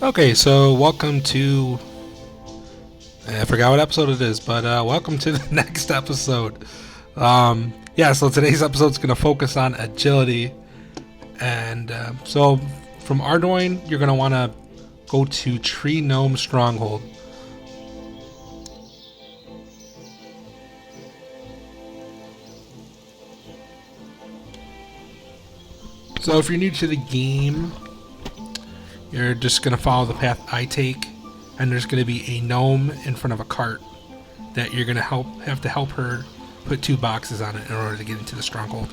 Okay, so welcome to. I forgot what episode it is, but welcome to the next episode. Yeah, so today's episode is going to focus on agility. And so from Ardoin, you're going to want to go to Tree Gnome Stronghold. So if you're new to the game, you're just going to follow the path I take, and there's going to be a gnome in front of a cart that you're going to have to help her put two boxes on it in order to get into the stronghold.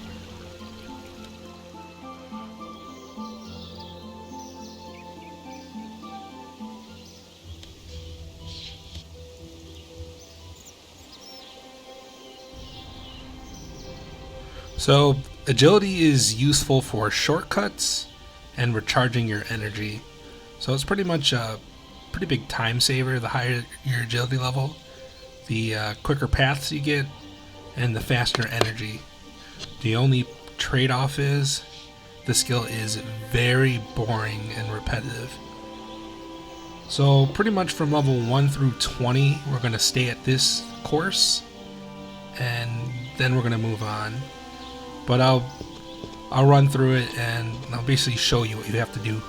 So agility is useful for shortcuts and recharging your energy. So it's pretty much a pretty big time saver. The higher your agility level, the quicker paths you get, and the faster energy. The only trade-off is the skill is very boring and repetitive. So pretty much from level 1 through 20, we're going to stay at this course, and then we're going to move on. But I'll run through it and I'll basically show you what you have to do.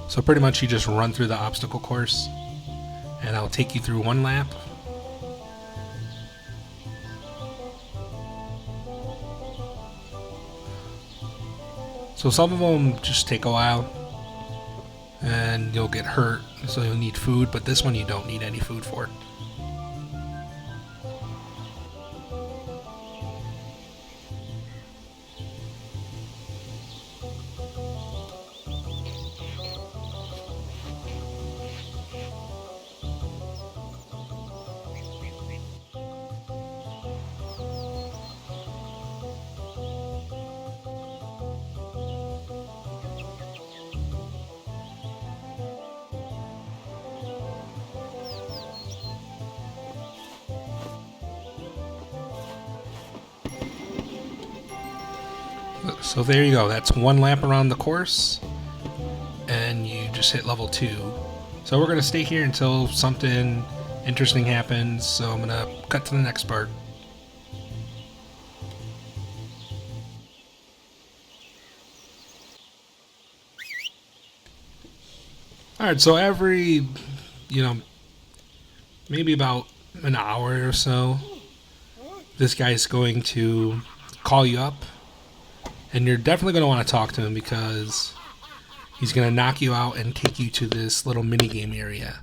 So pretty much you just run through the obstacle course, and I'll take you through one lap. So some of them just take a while, and you'll get hurt, so you'll need food, but this one you don't need any food for. So there you go, that's one lap around the course, and you just hit level 2. So we're going to stay here until something interesting happens, so I'm going to cut to the next part. Alright, so every, you know, maybe about an hour or so, this guy's going to call you up, and you're definitely going to want to talk to him because he's going to knock you out and take you to this little minigame area.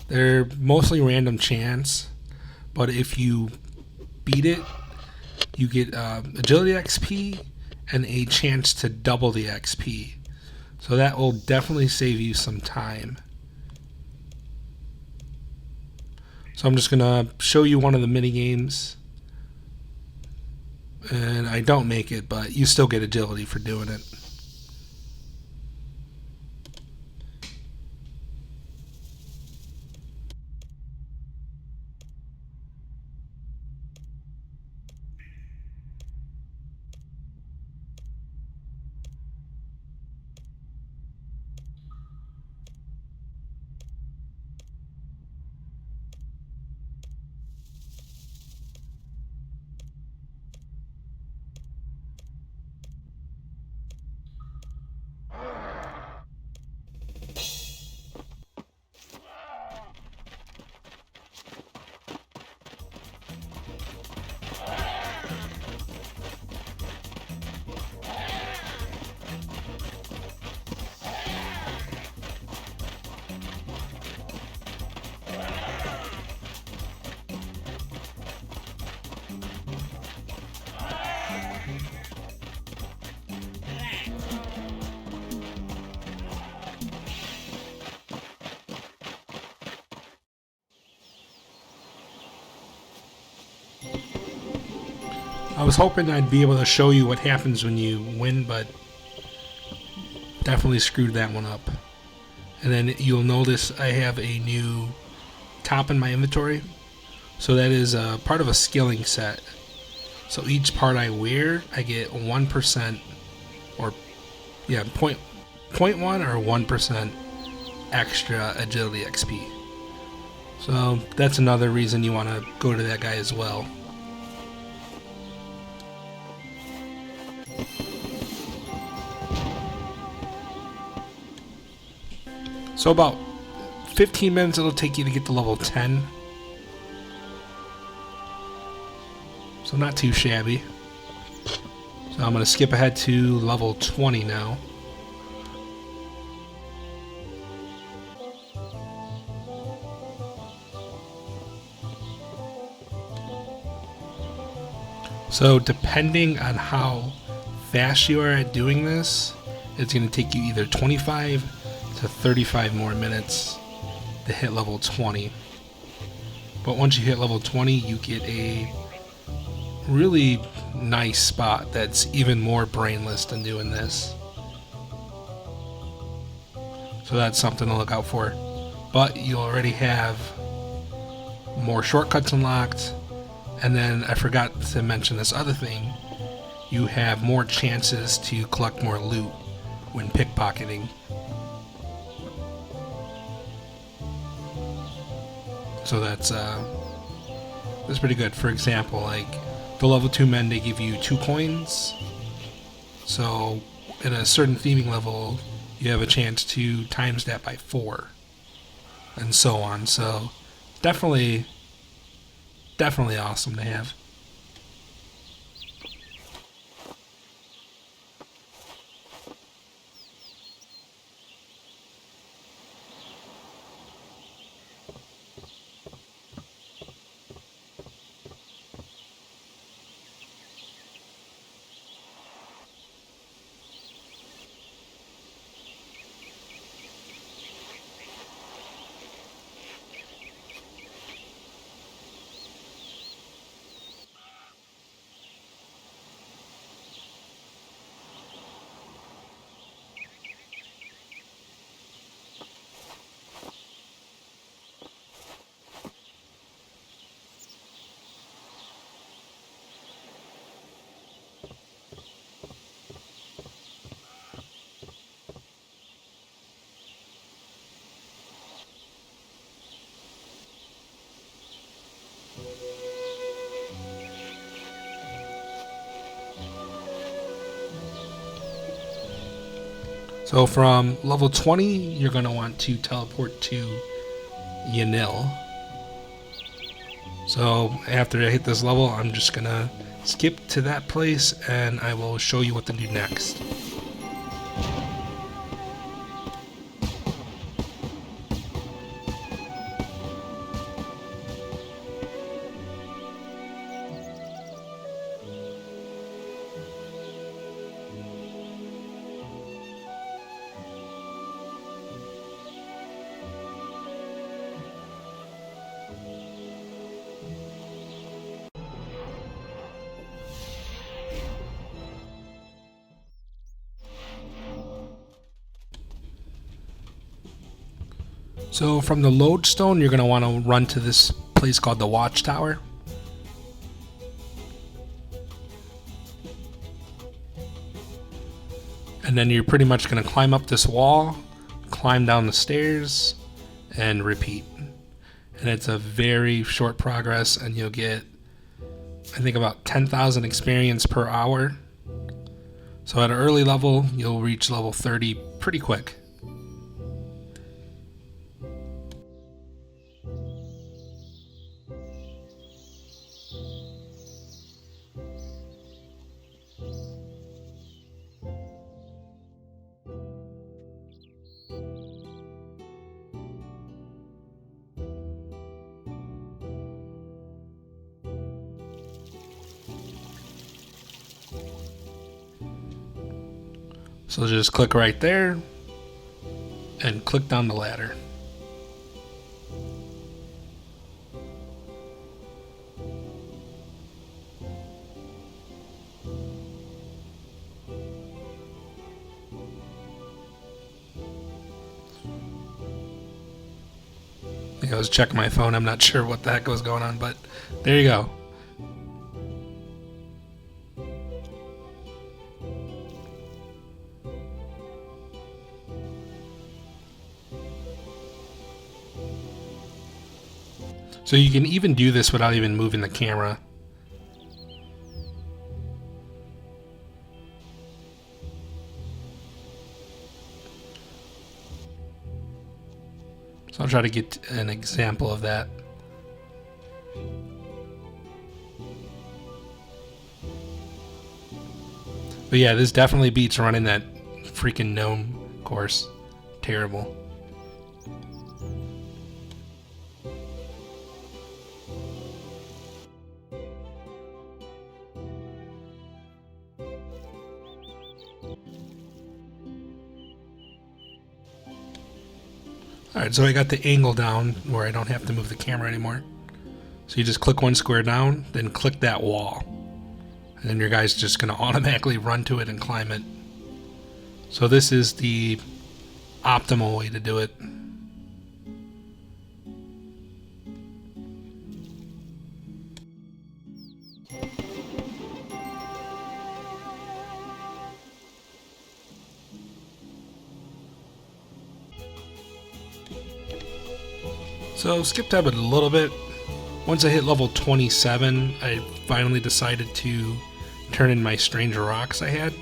They're mostly random chance, but if you beat it, you get agility XP and a chance to double the XP. So that will definitely save you some time. So I'm just going to show you one of the mini games. And I don't make it, but you still get agility for doing it. I was hoping I'd be able to show you what happens when you win, but definitely screwed that one up. And then you'll notice I have a new top in my inventory. So that is a part of a skilling set. So each part I wear, I get 1% or point 0.1 or 1% extra agility XP. So that's another reason you want to go to that guy as well. So about 15 minutes it'll take you to get to level 10. So not too shabby. So I'm going to skip ahead to level 20 now. So depending on how fast you are at doing this, it's going to take you either 25 to 35 more minutes to hit level 20. But once you hit level 20, you get a really nice spot that's even more brainless than doing this. So that's something to look out for. But you already have more shortcuts unlocked. And then I forgot to mention this other thing. You have more chances to collect more loot when pickpocketing. So that's pretty good. For example, like the level 2 men, they give you 2 coins. So at a certain theming level, you have a chance to times that by 4. And so on. So definitely awesome to have. So from level 20, you're going to want to teleport to Yanil. So after I hit this level, I'm just going to skip to that place and I will show you what to do next. So from the lodestone, you're going to want to run to this place called the Watchtower. And then you're pretty much going to climb up this wall, climb down the stairs, and repeat. And it's a very short progress, and you'll get, I think, about 10,000 experience per hour. So at an early level, you'll reach level 30 pretty quick. So just click right there and click down the ladder. think I was checking my phone. I'm not sure what the heck was going on, but there you go. So you can even do this without even moving the camera. So I'll try to get an example of that. But yeah, this definitely beats running that freaking gnome course. Terrible. Alright, so I got the angle down where I don't have to move the camera anymore. So you just click one square down, then click that wall. And then your guy's just going to automatically run to it and climb it. So this is the optimal way to do it. So skipped ahead a little bit. Once I hit level 27, I finally decided to turn in my stranger rocks I had.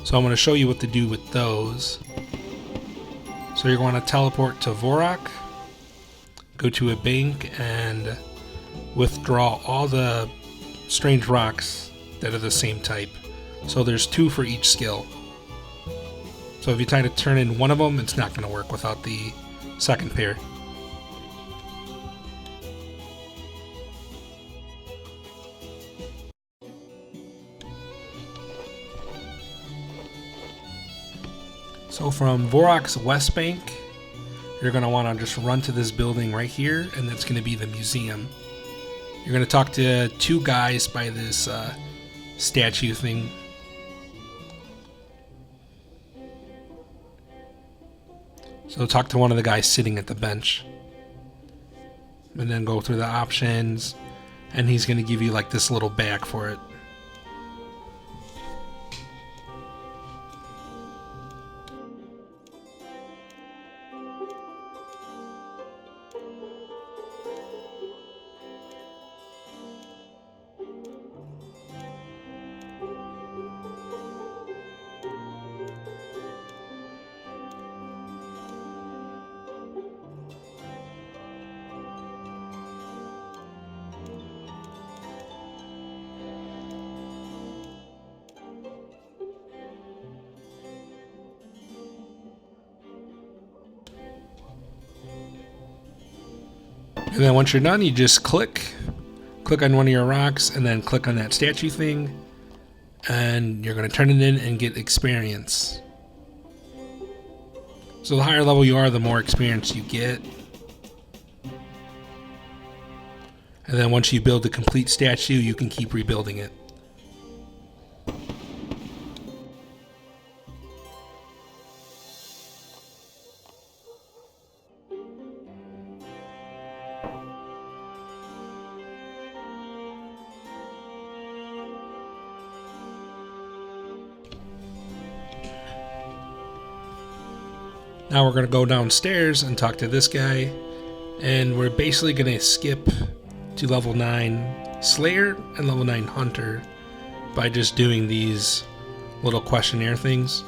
So I'm going to show you what to do with those. So you're going to teleport to Vorok, go to a bank, and withdraw all the strange rocks that are the same type. So there's 2 for each skill. So if you try to turn in one of them, it's not going to work without the second pair. So from Vorok's west bank, you're going to want to just run to this building right here, and that's going to be the museum. You're going to talk to 2 guys by this statue thing. So talk to one of the guys sitting at the bench. And then go through the options, and he's going to give you like this little bag for it. And then once you're done, you just click on one of your rocks, and then click on that statue thing, and you're going to turn it in and get experience. So the higher level you are, the more experience you get. And then once you build the complete statue, you can keep rebuilding it. Now we're going to go downstairs and talk to this guy, and we're basically going to skip to level 9 Slayer and level 9 Hunter by just doing these little questionnaire things.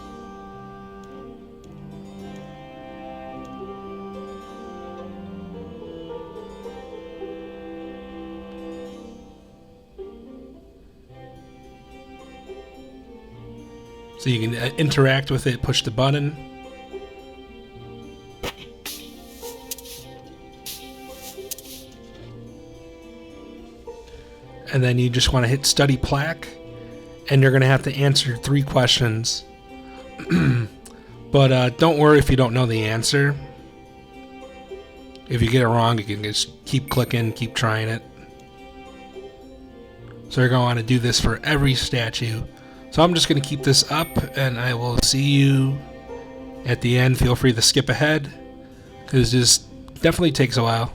So you can interact with it, push the button. And then you just want to hit study plaque, and you're going to have to answer 3 questions. But don't worry if you don't know the answer. If you get it wrong, you can just keep clicking, keep trying it. So you're going to want to do this for every statue. So I'm just going to keep this up, and I will see you at the end. Feel free to skip ahead, because just definitely takes a while.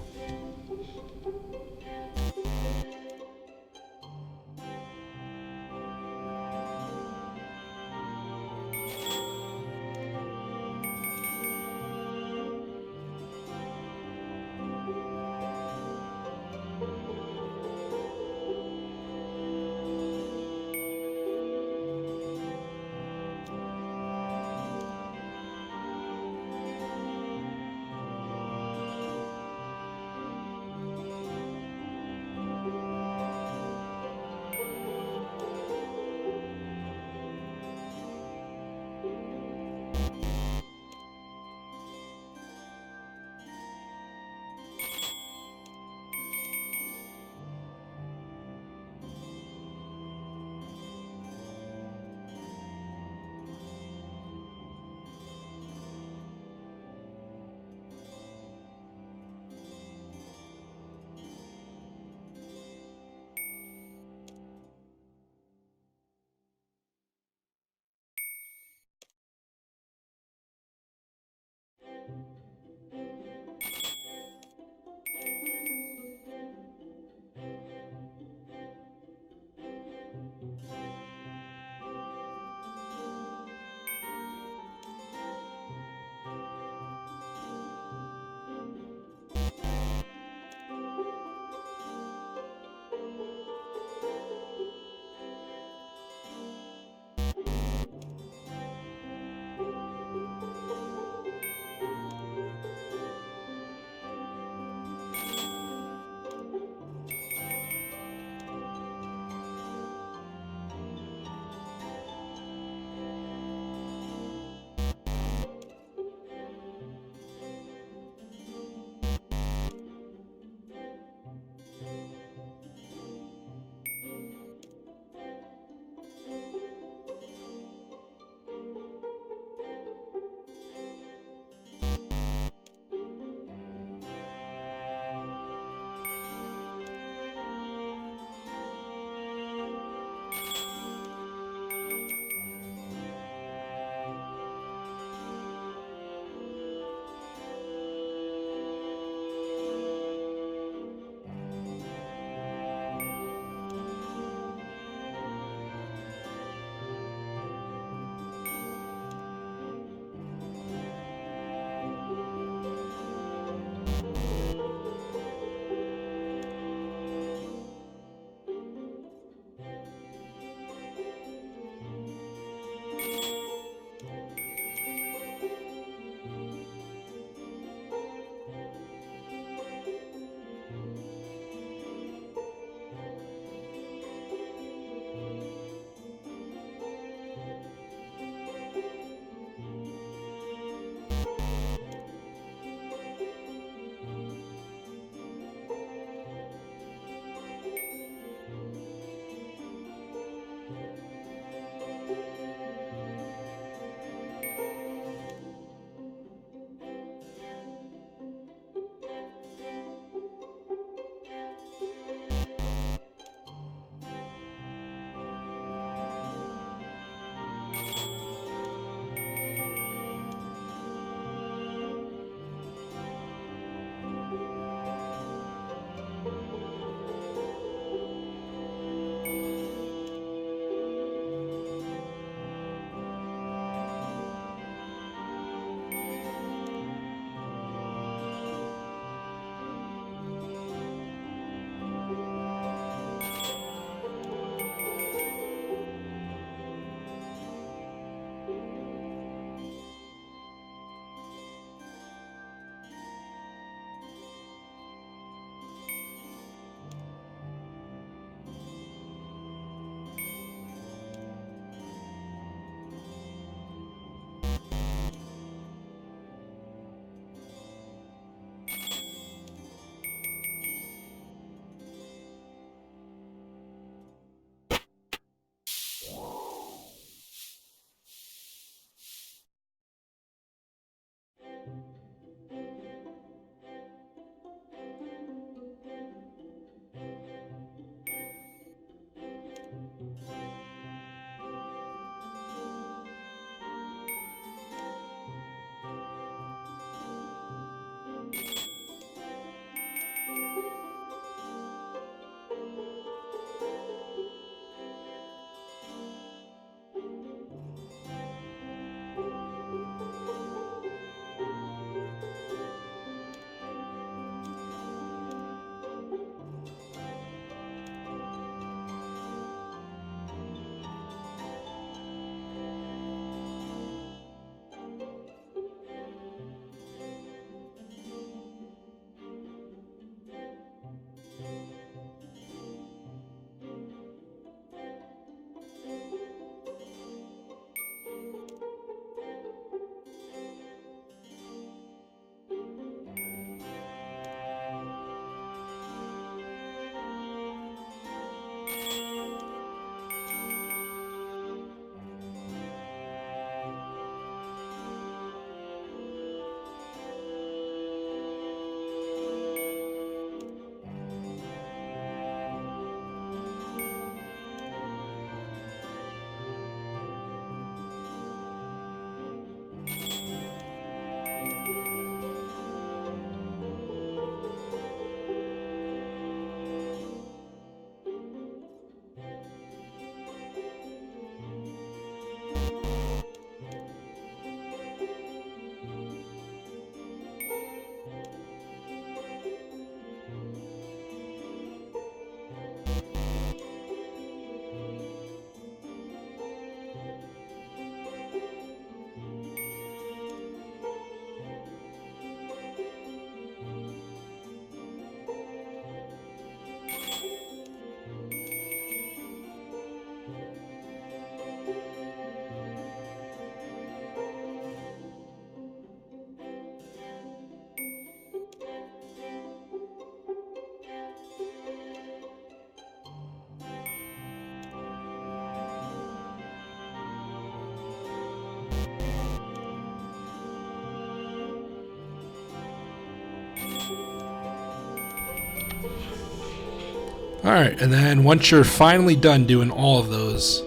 Alright, and then once you're finally done doing all of those,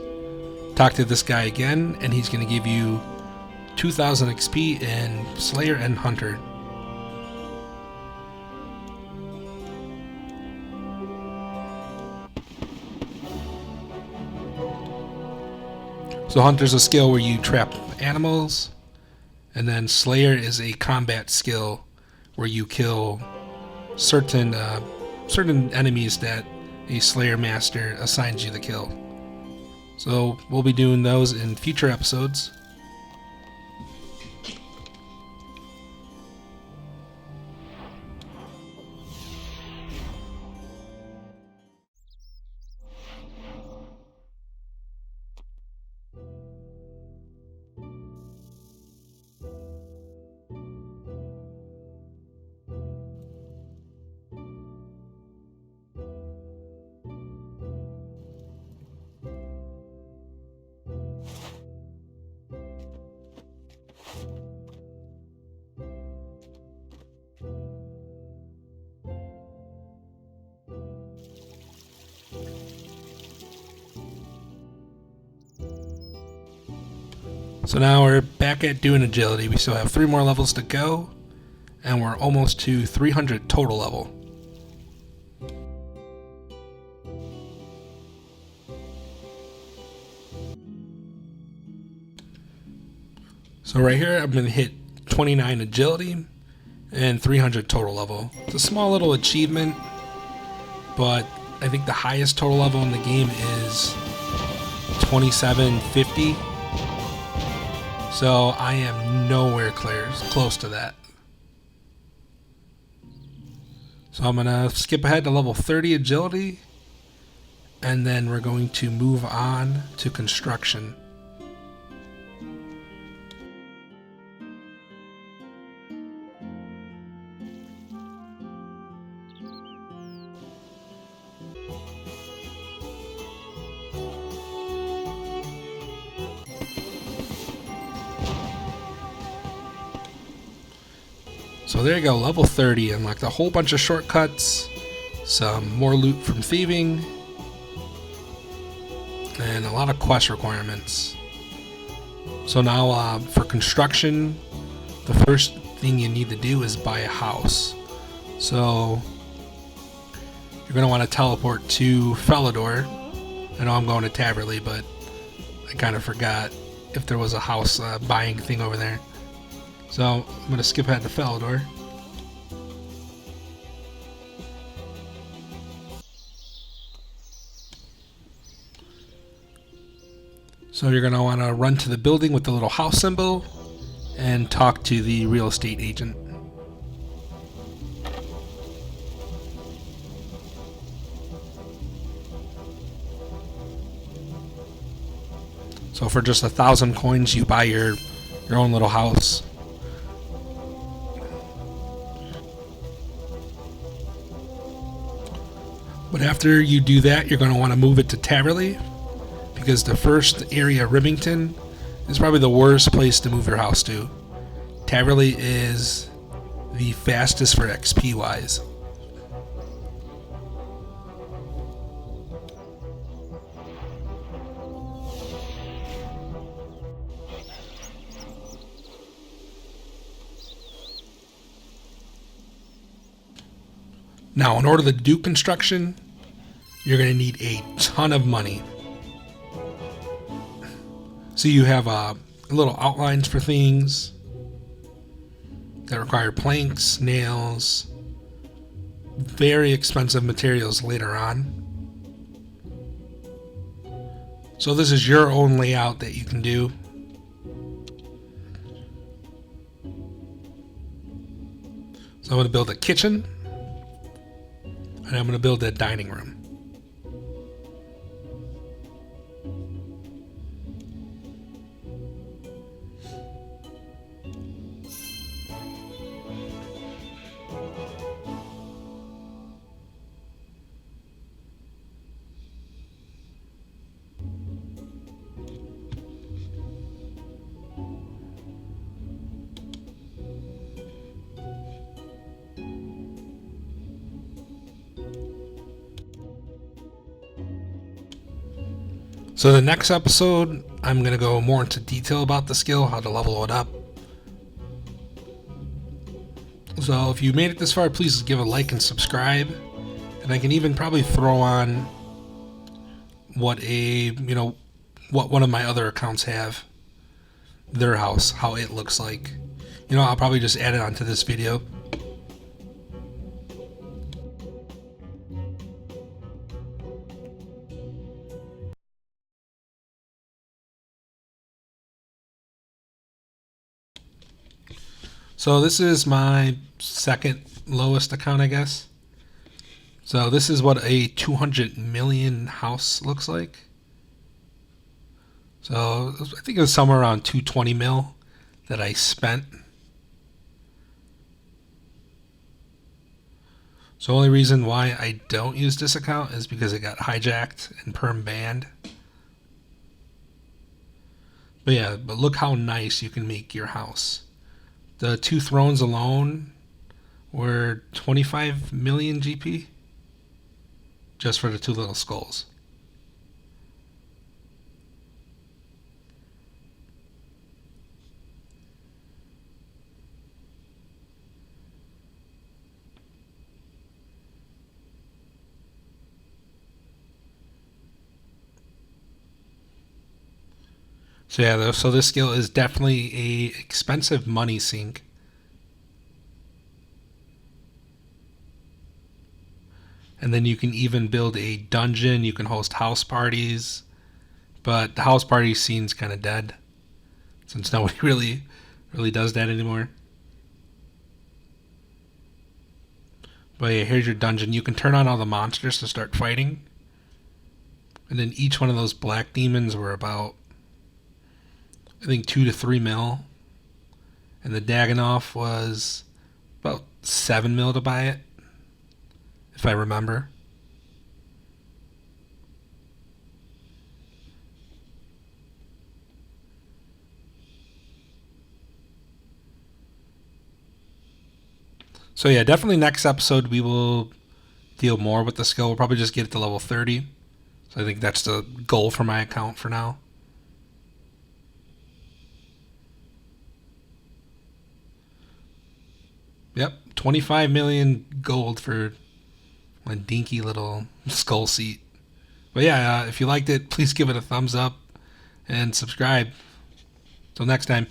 talk to this guy again, and he's going to give you 2000 XP in Slayer and Hunter. So Hunter's a skill where you trap animals, and then Slayer is a combat skill where you kill certain enemies that a Slayer Master assigns you the kill. So we'll be doing those in future episodes. So now we're back at doing agility. We still have 3 more levels to go, and we're almost to 300 total level. So right here, I'm going to hit 29 agility and 300 total level. It's a small little achievement, but I think the highest total level in the game is 2750. So I am nowhere close to that. So I'm going to skip ahead to level 30 agility, and then we're going to move on to construction. So there you go, level 30, unlocked a whole bunch of shortcuts, some more loot from thieving, and a lot of quest requirements. So now for construction, the first thing you need to do is buy a house. So you're going to want to teleport to Felidor. I know I'm going to Taverley, but I kind of forgot if there was a house buying thing over there. So I'm going to skip ahead to Felidor. So you're going to want to run to the building with the little house symbol and talk to the real estate agent. So for just 1,000 coins, you buy your own little house. But after you do that, you're going to want to move it to Taverley, because the first area, Rivington, is probably the worst place to move your house to. Taverley is the fastest for XP wise. Now, in order to do construction, you're going to need a ton of money. So you have little outlines for things that require planks, nails, very expensive materials later on. So this is your own layout that you can do. So I'm going to build a kitchen, and I'm going to build a dining room. So the next episode, I'm going to go more into detail about the skill, how to level it up. So if you made it this far, please give a like and subscribe. And I can even probably throw on what one of my other accounts have, their house, how it looks like. I'll probably just add it onto this video. So this is my second lowest account, I guess. So this is what a 200 million house looks like. So I think it was somewhere around 220 mil that I spent. So the only reason why I don't use this account is because it got hijacked and perm banned. But look how nice you can make your house. The 2 thrones alone were 25 million GP just for the 2 little skulls. So this skill is definitely a expensive money sink. And then you can even build a dungeon, you can host house parties, but the house party scene's kind of dead since nobody really does that anymore. But yeah, here's your dungeon. You can turn on all the monsters to start fighting. And then each one of those black demons were about, I think, 2 to 3 mil. And the Dagannoth was about 7 mil to buy it, if I remember. So yeah, definitely next episode we will deal more with the skill. We'll probably just get it to level 30. So I think that's the goal for my account for now. Yep, 25 million gold for a dinky little skull seat. But yeah, if you liked it, please give it a thumbs up and subscribe. Till next time.